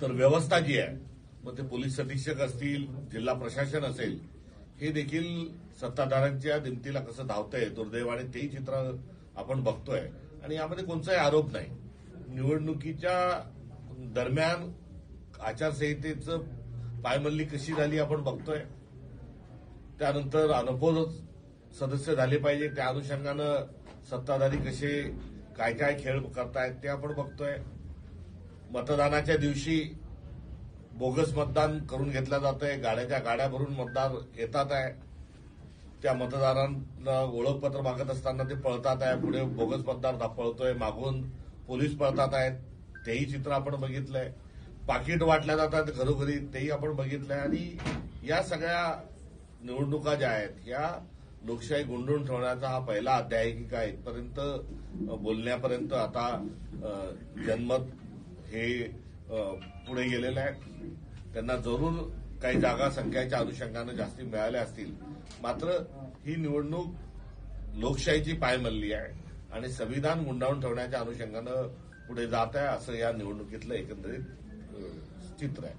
तर व्यवस्था जी आहे, मग ते पोलीस अधीक्षक असतील, जिल्हा प्रशासन असेल, हे देखील सत्ताधाऱ्यांच्या दिमतीला कसं धावतंय दुर्दैवाने तेही चित्र आपण बघतोय. आणि यामध्ये कोणताही आरोप नाही. निवडणुकीच्या दरम्यान आचारसंहितेचं पायमल्ली कशी झाली आपण बघतोय. त्यानंतर अनपोज सदस्य झाले पाहिजे, त्या अनुषंगानं सत्ताधारी कसे काय काय खेळ करतायत ते आपण बघतोय. मतदानाच्या दिवशी बोगस मतदान करून घेतलं जातंय, गाड्याच्या गाड्या भरून मतदार येतात आहे. त्या मतदारांना ओळखपत्र मागत असताना ते पळतात आहे, पुढे बोगस मतदार पळतोय, मागून पोलीस पळतात आहेत, तेही चित्र आपण बघितलंय. पाकिट वाटल्या जातात घरोघरी, तेही आपण बघितलंय. आणि या सगळ्या निवडणुका ज्या आहेत या लोकशाही गुंडून ठेवण्याचा हा पहिला अध्याय आहे की काय इथपर्यंत बोलण्यापर्यंत आता जनमत हे पुढे गेलेलं आहे. त्यांना जरूर काही जागा संख्येच्या अनुषंगानं जास्ती मिळाल्या असतील, मात्र ही निवडणूक लोकशाहीची पायमल्ली आहे आणि संविधान गुंडाळून ठेवण्याच्या अनुषंगानं पुढे जात आहे, असं या निवडणुकीतलं एकंदरीत चित्र आहे.